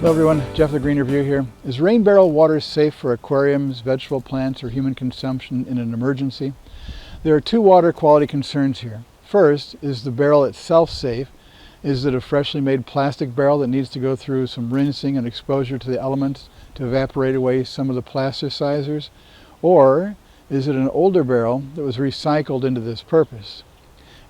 Hello everyone, Jeff the Green Review here. Is rain barrel water safe for aquariums, vegetable plants, or human consumption in an emergency? There are two water quality concerns here. First, is the barrel itself safe? Is it a freshly made plastic barrel that needs to go through some rinsing and exposure to the elements to evaporate away some of the plasticizers? Or is it an older barrel that was recycled into this purpose?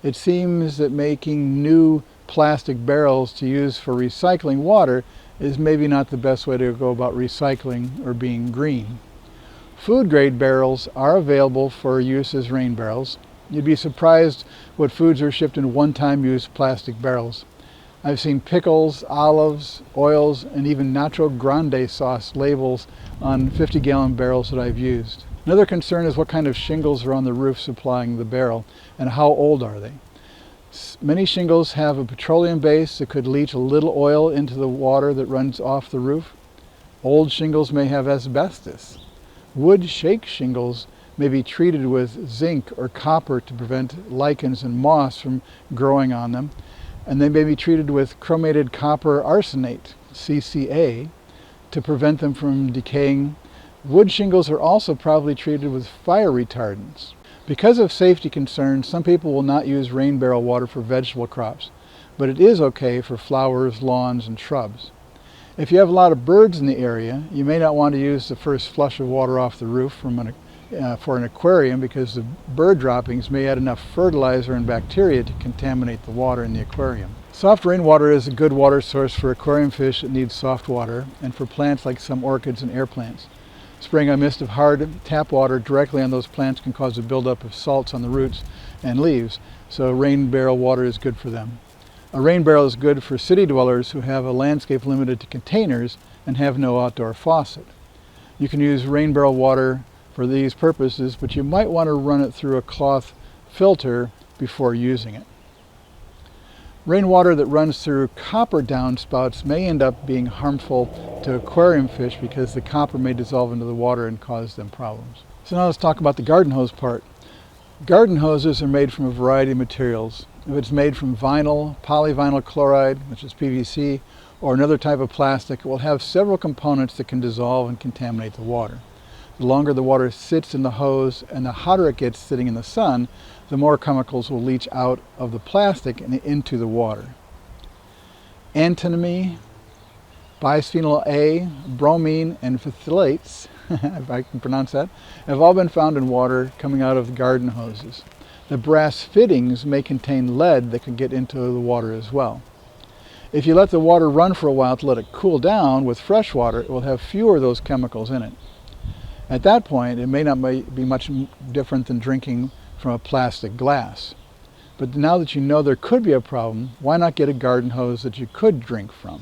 It seems that making new plastic barrels to use for recycling water is maybe not the best way to go about recycling or being green. Food grade barrels are available for use as rain barrels. You'd be surprised what foods are shipped in one-time use plastic barrels. I've seen pickles, olives, oils, and even Nacho Grande sauce labels on 50-gallon barrels that I've used. Another concern is what kind of shingles are on the roof supplying the barrel and how old are they. Many shingles have a petroleum base that could leach a little oil into the water that runs off the roof. Old shingles may have asbestos. Wood shake shingles may be treated with zinc or copper to prevent lichens and moss from growing on them. And they may be treated with chromated copper arsenate, CCA, to prevent them from decaying. Wood shingles are also probably treated with fire retardants. Because of safety concerns, some people will not use rain barrel water for vegetable crops, but it is okay for flowers, lawns, and shrubs. If you have a lot of birds in the area, you may not want to use the first flush of water off the roof for an aquarium, because the bird droppings may add enough fertilizer and bacteria to contaminate the water in the aquarium. Soft rainwater is a good water source for aquarium fish that need soft water and for plants like some orchids and air plants. Spraying a mist of hard tap water directly on those plants can cause a buildup of salts on the roots and leaves, so rain barrel water is good for them. A rain barrel is good for city dwellers who have a landscape limited to containers and have no outdoor faucet. You can use rain barrel water for these purposes, but you might want to run it through a cloth filter before using it. Rainwater that runs through copper downspouts may end up being harmful to aquarium fish because the copper may dissolve into the water and cause them problems. So now let's talk about the garden hose part. Garden hoses are made from a variety of materials. If it's made from vinyl, polyvinyl chloride, which is PVC, or another type of plastic, it will have several components that can dissolve and contaminate the water. The longer the water sits in the hose and the hotter it gets sitting in the sun, the more chemicals will leach out of the plastic and into the water. Antimony, bisphenol A, bromine, and phthalates, if I can pronounce that, have all been found in water coming out of the garden hoses. The brass fittings may contain lead that can get into the water as well. If you let the water run for a while to let it cool down with fresh water, it will have fewer of those chemicals in it. At that point, it may not be much different than drinking from a plastic glass. But now that you know there could be a problem, why not get a garden hose that you could drink from?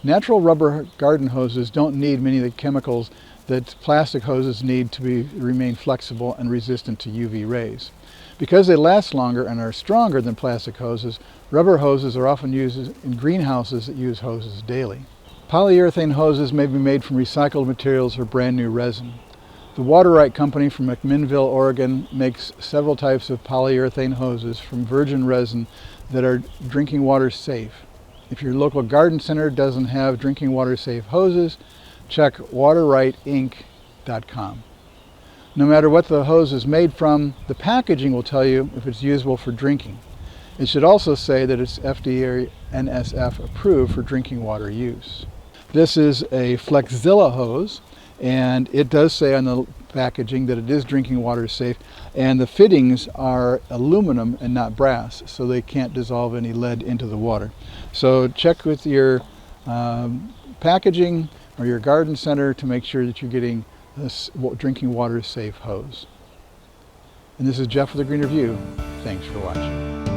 Natural rubber garden hoses don't need many of the chemicals that plastic hoses need to remain flexible and resistant to UV rays. Because they last longer and are stronger than plastic hoses, rubber hoses are often used in greenhouses that use hoses daily. Polyurethane hoses may be made from recycled materials or brand new resin. The Water-Right company from McMinnville, Oregon makes several types of polyurethane hoses from virgin resin that are drinking water safe. If your local garden center doesn't have drinking water safe hoses, check waterrightinc.com. No matter what the hose is made from, the packaging will tell you if it's usable for drinking. It should also say that it's FDA NSF approved for drinking water use. This is a Flexzilla hose, and it does say on the packaging that it is drinking water safe, and the fittings are aluminum and not brass, so they can't dissolve any lead into the water. So check with your packaging or your garden center to make sure that you're getting this drinking water safe hose. And this is Jeff with the Green Review. Thanks for watching.